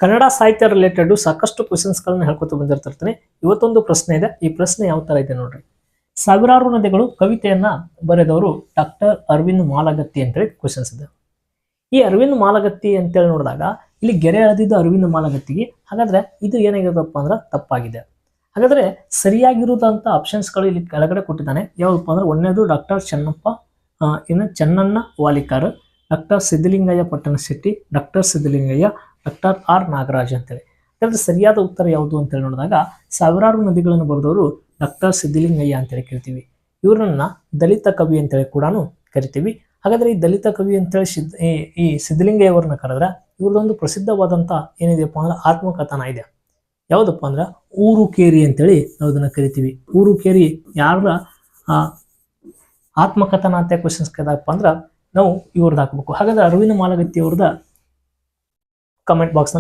ಕನ್ನಡ ಸಾಹಿತ್ಯ ರಿಲೇಟೆಡ್ ಸಾಕಷ್ಟು ಕ್ವಶನ್ಸ್ಗಳನ್ನ ಹೇಳ್ಕೊತ ಬಂದಿರ್ತಿರ್ತೀನಿ. ಇವತ್ತೊಂದು ಪ್ರಶ್ನೆ ಇದೆ. ಈ ಪ್ರಶ್ನೆ ಯಾವ ತರ ಇದೆ ನೋಡ್ರಿ. ಸಾವಿರಾರು ನದಿಗಳು ಕವಿತೆಯನ್ನ ಬರೆದವರು ಡಾಕ್ಟರ್ ಅರವಿಂದ್ ಮಾಲಗತ್ತಿ ಅಂತೇಳಿ ಕ್ವಶನ್ಸ್ ಇದೆ. ಈ ಅರವಿಂದ್ ಮಾಲಗತ್ತಿ ಅಂತೇಳಿ ನೋಡಿದಾಗ ಇಲ್ಲಿ ಗೆರೆ ಎಳೆದಿದ್ದು ಅರವಿಂದ್ ಮಾಲಗತ್ತಿಗೆ. ಹಾಗಾದ್ರೆ ಇದು ಏನಾಗಿರುತ್ತಪ್ಪ ಅಂದ್ರೆ ತಪ್ಪಾಗಿದೆ. ಹಾಗಾದ್ರೆ ಸರಿಯಾಗಿರುವಂತ ಆಪ್ಷನ್ಸ್ಗಳು ಇಲ್ಲಿ ಕೆಳಗಡೆ ಕೊಟ್ಟಿದ್ದಾನೆ. ಯಾವಪ್ಪ ಅಂದ್ರೆ ಒಂದನೇದು doctor Chennanna Valikar, doctor Siddalingaiah Pattanashetti, doctor Siddalingaiah, doctor R Nagaraj ಅಂತೇಳಿ. ಹಾಗಾದ್ರೆ ಸರಿಯಾದ ಉತ್ತರ ಯಾವುದು ಅಂತೇಳಿ ನೋಡಿದಾಗ ಸಾವಿರಾರು ನದಿಗಳನ್ನು ಬರೆದವರು ಡಾಕ್ಟರ್ ಸಿದ್ದಲಿಂಗಯ್ಯ ಅಂತೇಳಿ ಕರಿತೀವಿ. ಇವ್ರನ್ನ ದಲಿತ ಕವಿ ಅಂತೇಳಿ ಕೂಡ ಕರಿತೀವಿ. ಹಾಗಾದ್ರೆ ಈ ದಲಿತ ಕವಿ ಅಂತೇಳಿ ಈ ಸಿದ್ದಲಿಂಗಯ್ಯ ಅವ್ರನ್ನ ಕರೆದ್ರೆ ಇವ್ರದೊಂದು ಪ್ರಸಿದ್ಧವಾದಂತ ಏನಿದೆಯಪ್ಪ ಅಂದ್ರೆ ಆತ್ಮಕಥನ ಇದೆ. ಯಾವುದಪ್ಪ ಅಂದ್ರೆ ಊರು ಕೇರಿ ಅಂತೇಳಿ ನಾವು ಇದನ್ನ ಕರಿತೀವಿ. ಊರು ಕೇರಿ ಯಾರ ಆತ್ಮಕಥನ ಅಂತ ಕ್ವಶನ್ಸ್ ಕೇಳಿದಪ್ಪ ಅಂದ್ರೆ ನಾವು ಇವ್ರದ್ದು ಹಾಕ್ಬೇಕು. ಹಾಗಾದ್ರೆ ಅರವಿಂದ್ ಮಾಲಗತ್ತಿ ಅವ್ರದ ಕಮೆಂಟ್ ಬಾಕ್ಸ್